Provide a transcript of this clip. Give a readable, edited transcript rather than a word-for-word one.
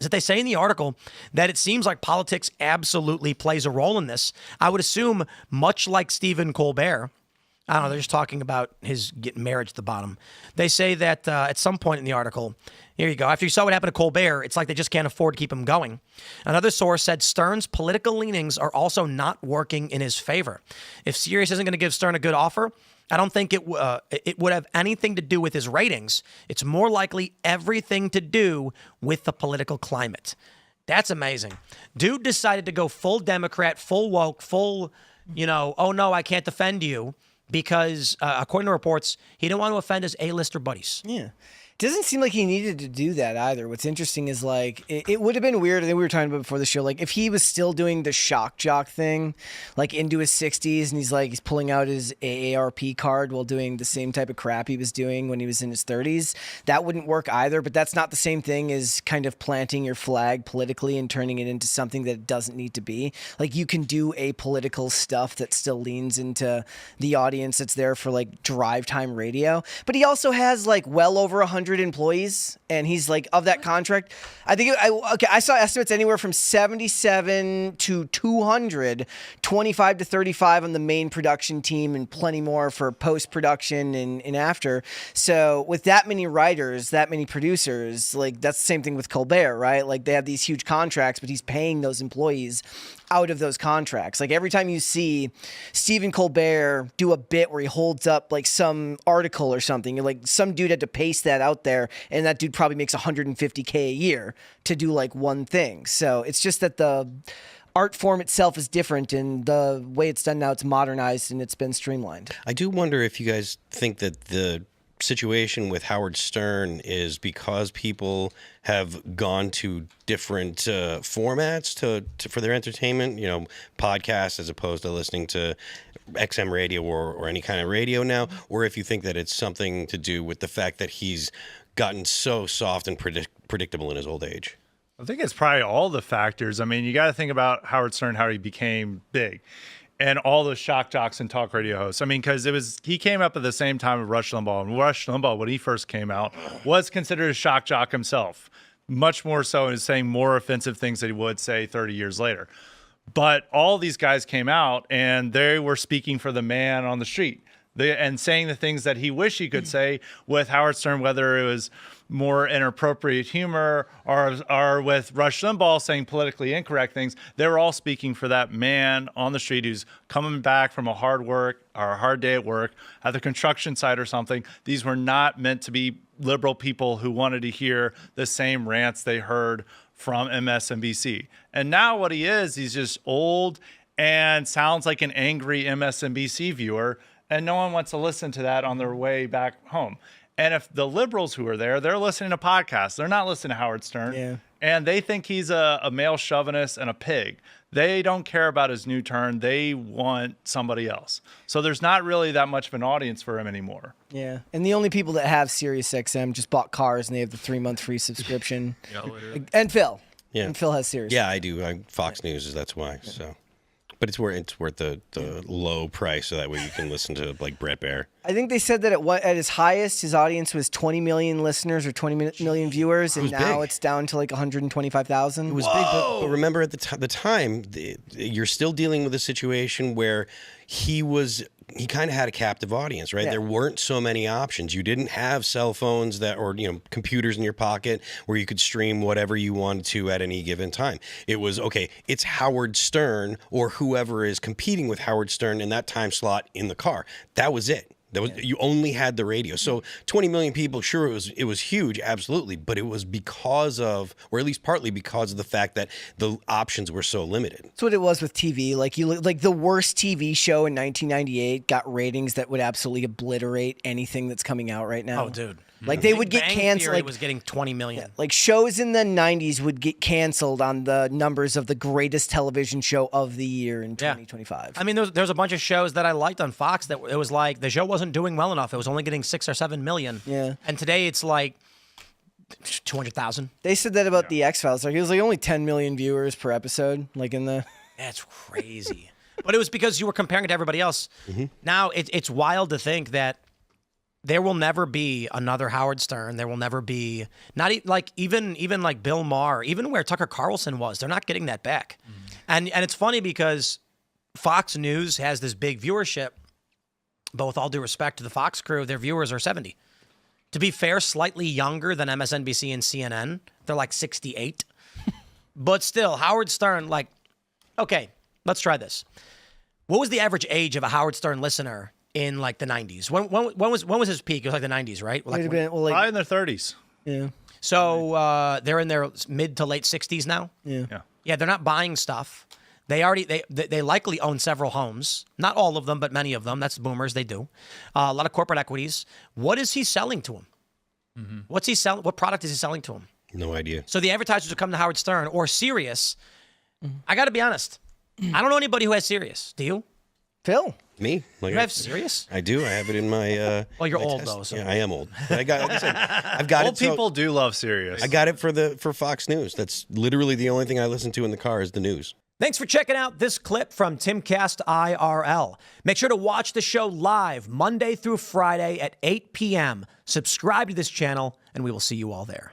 is that they say in the article that it seems like politics absolutely plays a role in this. I would assume, much like Stephen Colbert, I don't know, they're just talking about his getting marriage at the bottom. They say that at some point in the article, here you go, after you saw what happened to Colbert, it's like they just can't afford to keep him going. Another source said Stern's political leanings are also not working in his favor. If Sirius isn't going to give Stern a good offer, I don't think it would have anything to do with his ratings. It's more likely everything to do with the political climate. That's amazing. Dude decided to go full Democrat, full woke, full, oh no, I can't defend you. Because, according to reports, he didn't want to offend his A-lister buddies. Yeah. Doesn't seem like he needed to do that either. What's interesting is, like, it would have been weird. I think we were talking about before the show, like, if he was still doing the shock jock thing, like, into his 60s, and he's pulling out his AARP card while doing the same type of crap he was doing when he was in his 30s, that wouldn't work either. But that's not the same thing as kind of planting your flag politically and turning it into something that it doesn't need to be. Like, you can do apolitical stuff that still leans into the audience that's there for, like, drive time radio. But he also has, like, well over 100 employees, and he's like, of that contract, I think I saw estimates anywhere from 77 to 200, 25 to 35 on the main production team, and plenty more for post-production and after. So with that many writers, that many producers, like, that's the same thing with Colbert, right? Like, they have these huge contracts, but he's paying those employees out of those contracts. Like, every time you see Stephen Colbert do a bit where he holds up like some article or something, like, some dude had to paste that out there, and that dude probably makes $150K a year to do like one thing. So it's just that the art form itself is different, and the way it's done now, it's modernized and it's been streamlined. I do wonder if you guys think that the situation with Howard Stern is because people have gone to different formats for their entertainment, podcasts as opposed to listening to XM radio or any kind of radio now, or if you think that it's something to do with the fact that he's gotten so soft and predictable in his old age. I think it's probably all the factors. I mean, you got to think about Howard Stern, how he became big, and all those shock jocks and talk radio hosts. I mean, because he came up at the same time with Rush Limbaugh, and Rush Limbaugh, when he first came out, was considered a shock jock himself, much more so, and is saying more offensive things that he would say 30 years later. But all these guys came out, and they were speaking for the man on the street, and saying the things that he wished he could say. With Howard Stern, whether it was more inappropriate humor or with Rush Limbaugh saying politically incorrect things, they were all speaking for that man on the street who's coming back from a hard day at work at the construction site or something. These were not meant to be liberal people who wanted to hear the same rants they heard from MSNBC. And now what he is, he's just old and sounds like an angry MSNBC viewer, and no one wants to listen to that on their way back home. And if the liberals who are there, they're listening to podcasts. They're not listening to Howard Stern. Yeah. And they think he's a male chauvinist and a pig. They don't care about his new turn. They want somebody else. So there's not really that much of an audience for him anymore. Yeah. And the only people that have SiriusXM just bought cars, and they have the 3-month free subscription. Yeah, literally. And Phil. Yeah. And Phil has Sirius. Yeah, I do. Fox News that's why. Yeah. So, but it's worth the low price, so that way you can listen to like Brett Baer. I think they said that at his highest, his audience was 20 million listeners or 20 million viewers, and now it's down to like 125,000. It was big, but remember at the time, you're still dealing with a situation where he kind of had a captive audience, right? Yeah. There weren't so many options. You didn't have cell phones or computers in your pocket where you could stream whatever you wanted to at any given time. It was, okay, it's Howard Stern or whoever is competing with Howard Stern in that time slot in the car. That was it. You only had the radio. So 20 million people, sure, it was huge, absolutely, but it was because of, or at least partly because of the fact that the options were so limited. That's what it was with TV. Like the worst TV show in 1998 got ratings that would absolutely obliterate anything that's coming out right now. Oh, dude. Like they would get canceled. Like, was getting 20 million. Yeah, like shows in the 90s would get canceled on the numbers of the greatest television show of the year in 2025. I mean, there's a bunch of shows that I liked on Fox that it was like the show wasn't doing well enough. It was only getting 6 or 7 million. Yeah. And today it's like 200,000. They said that about the X-Files. Like it was like only 10 million viewers per episode. Like in the. That's crazy. But it was because you were comparing it to everybody else. Mm-hmm. Now it's wild to think that there will never be another Howard Stern. There will never be even like Bill Maher, even where Tucker Carlson was. They're not getting that back. And it's funny because Fox News has this big viewership. But with all due respect to the Fox crew, their viewers are 70. To be fair, slightly younger than MSNBC and CNN. They're like 68. But still, Howard Stern, like, okay, let's try this. What was the average age of a Howard Stern listener in like the 90s? When was his peak? It was like the 90s, right? Like, Probably in their 30s. Yeah. so they're in their mid to late 60s now? Yeah. Yeah, they're not buying stuff. They likely own several homes. Not all of them, but many of them. That's boomers. They do. A lot of corporate equities. What is he selling to them? What's he selling? What product is he selling to them? No idea. So the advertisers who come to Howard Stern or Sirius, I got to be honest. I don't know anybody who has Sirius. Do you? Phil. Me? Like You have Sirius? I do. I have it in my. Well, you're my old, test. though, so- Yeah, I am old. But I got. Like I said, I've got Old it. so- people do love Sirius. I got it for Fox News. That's literally the only thing I listen to in the car is the news. Thanks for checking out this clip from Timcast IRL. Make sure to watch the show live Monday through Friday at 8 p.m. Subscribe to this channel, and we will see you all there.